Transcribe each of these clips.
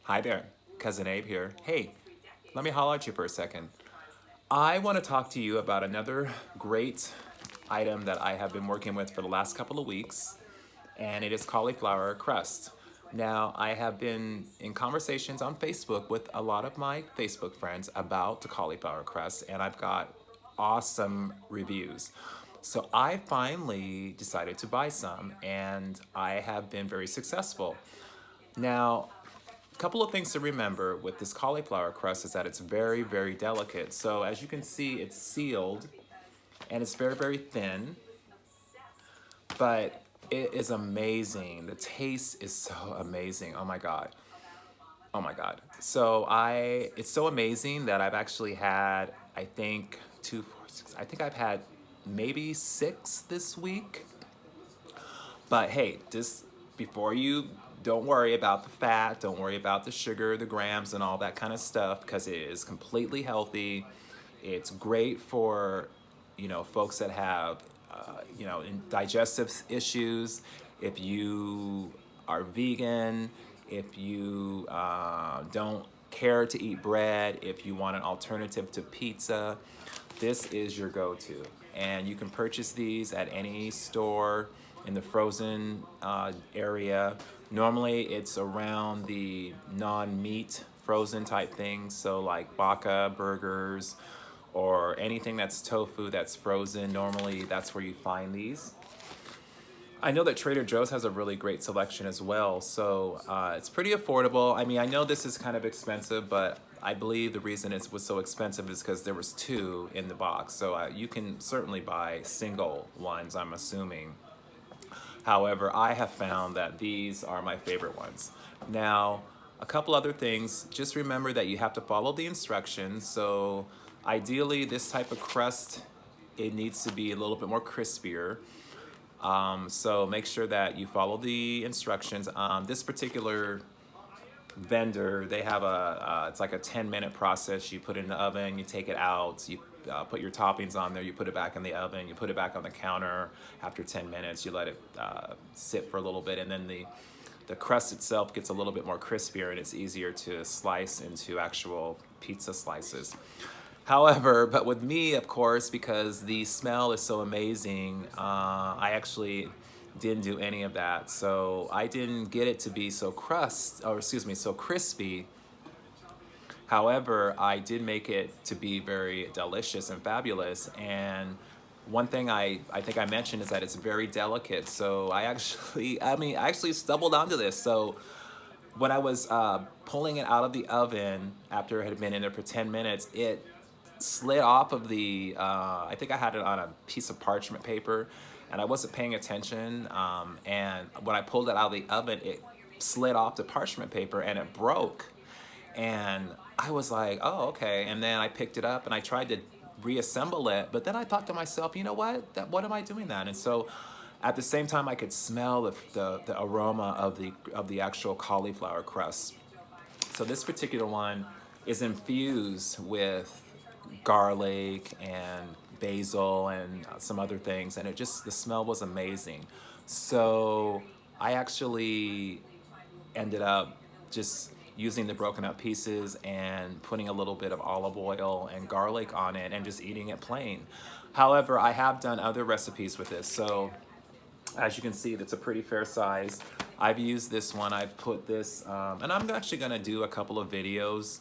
Hi there, Cousin Abe here. Hey, let me holler at you for a second. I want to talk to you about another great item that I have been working with for the last couple of weeks, and it is cauliflower crust. Now, I have been in conversations on Facebook with a lot of my Facebook friends about the cauliflower crust, and I've got awesome reviews. So I finally decided to buy some, and I have been very successful. Now, a couple of things to remember with this cauliflower crust is that it's very, very delicate. So as you can see, it's sealed and it's very, very thin, but it is amazing. The taste is so amazing. Oh my God. Oh my God. It's so amazing that I've actually had, I think, two, four, six, I think I've had maybe six this week. But hey, just before you, don't worry about the fat, don't worry about the sugar, the grams, and all that kind of stuff, because it is completely healthy. It's great for, folks that have, digestive issues. If you are vegan, if you don't care to eat bread, if you want an alternative to pizza, this is your go-to. And you can purchase these at any store in the frozen area. Normally it's around the non-meat frozen type things, so like baka burgers or anything that's tofu that's frozen. Normally that's where you find these. I know that Trader Joe's has a really great selection as well, so it's pretty affordable. I mean, I know this is kind of expensive, but I believe the reason it was so expensive is because there was two in the box. So you can certainly buy single ones, I'm assuming. However, I have found that these are my favorite ones. Now, a couple other things. Just remember that you have to follow the instructions. So ideally, this type of crust, it needs to be a little bit more crispier. So make sure that you follow the instructions. This particular vendor, they have it's like a 10-minute process. You put it in the oven, you take it out, you put your toppings on there, you put it back in the oven, you put it back on the counter. After 10 minutes, you let it sit for a little bit, and then the crust itself gets a little bit more crispier and it's easier to slice into actual pizza slices. However, but with me, of course, because the smell is so amazing, I actually didn't do any of that. So I didn't get it to be so crispy. However, I did make it to be very delicious and fabulous. And one thing I think I mentioned is that it's very delicate. So I actually stumbled onto this. So when I was pulling it out of the oven after it had been in there for 10 minutes, it slid off of I think I had it on a piece of parchment paper and I wasn't paying attention. And when I pulled it out of the oven, it slid off the parchment paper and it broke. And I was like, oh, okay. And then I picked it up and I tried to reassemble it. But then I thought to myself, you know what am I doing that? And so at the same time, I could smell the aroma of the actual cauliflower crust. So this particular one is infused with garlic and basil and some other things, and the smell was amazing. So I actually ended up just using the broken up pieces and putting a little bit of olive oil and garlic on it and just eating it plain. However, I have done other recipes with this. So as you can see, that's a pretty fair size. I've used this one, I've put this, and I'm actually gonna do a couple of videos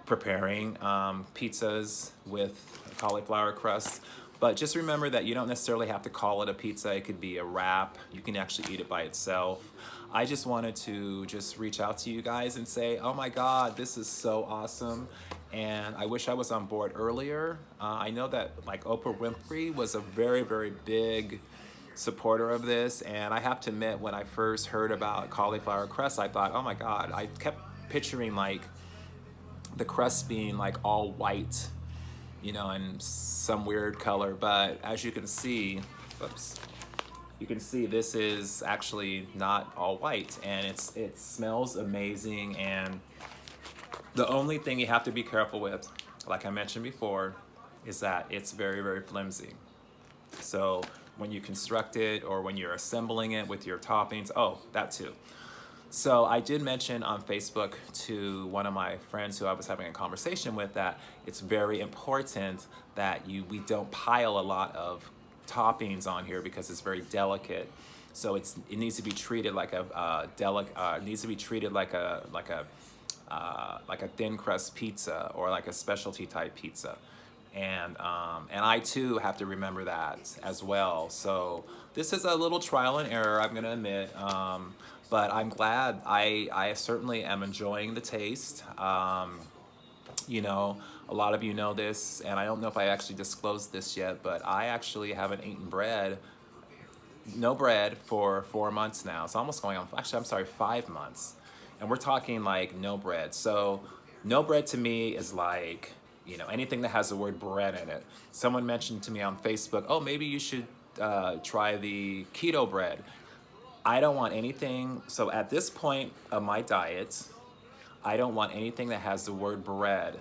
preparing pizzas with cauliflower crust. But just remember that you don't necessarily have to call it a pizza. It could be a wrap. You can actually eat it by itself. I just wanted to just reach out to you guys and say, oh my God, this is so awesome. And I wish I was on board earlier. I know that like Oprah Winfrey was a very, very big supporter of this. And I have to admit, when I first heard about cauliflower crust, I thought, oh my God, I kept picturing like the crust being like all white, and some weird color. But as you can see, oops, you can see this is actually not all white, and it smells amazing. And the only thing you have to be careful with, like I mentioned before, is that it's very, very flimsy. So when you construct it or when you're assembling it with your toppings, oh, that too. So I did mention on Facebook to one of my friends who I was having a conversation with that it's very important that we don't pile a lot of toppings on here because it's very delicate. So it needs to be treated like a it needs to be treated like a thin crust pizza or like a specialty type pizza. And I too have to remember that as well. So this is a little trial and error, I'm gonna admit. But I'm glad. I certainly am enjoying the taste. You know, a lot of you know this, and I don't know if I actually disclosed this yet, but I actually haven't eaten no bread for 4 months now. It's almost going on, actually, I'm sorry, 5 months. And we're talking like no bread. So no bread to me is like, anything that has the word bread in it. Someone mentioned to me on Facebook, oh, maybe you should try the keto bread. I don't want anything, so at this point of my diet, I don't want anything that has the word bread.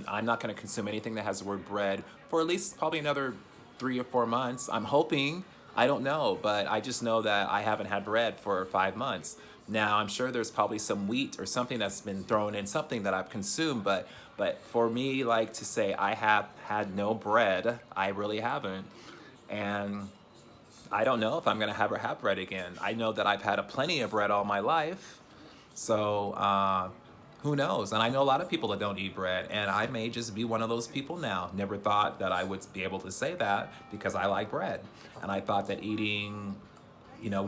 I'm not gonna consume anything that has the word bread for at least probably another 3 or 4 months. I'm hoping, I don't know, but I just know that I haven't had bread for 5 months. Now, I'm sure there's probably some wheat or something that's been thrown in, something that I've consumed, but for me, like to say I have had no bread, I really haven't. And I don't know if I'm gonna have bread again. I know that I've had a plenty of bread all my life, so who knows? And I know a lot of people that don't eat bread, and I may just be one of those people now. Never thought that I would be able to say that because I like bread, and I thought that eating,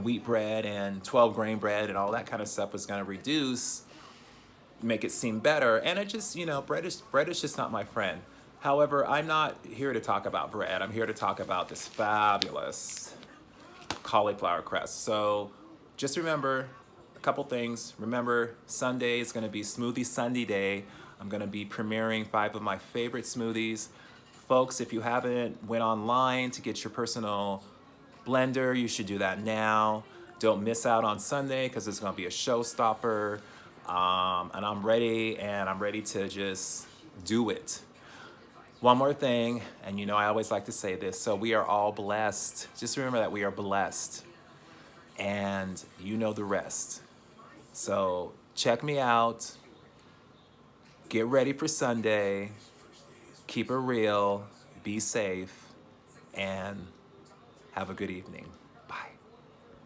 wheat bread and 12 grain bread and all that kind of stuff was gonna make it seem better. And it just, bread is just not my friend. However, I'm not here to talk about bread. I'm here to talk about this fabulous cauliflower crust. So just remember a couple things. Remember, Sunday is going to be Smoothie Sunday day. I'm going to be premiering 5 of my favorite smoothies. Folks, if you haven't went online to get your personal blender, you should do that now. Don't miss out on Sunday because it's going to be a showstopper. And I'm ready to just do it. One more thing, and I always like to say this, so we are all blessed. Just remember that we are blessed, and you know the rest. So check me out, get ready for Sunday, keep it real, be safe, and have a good evening.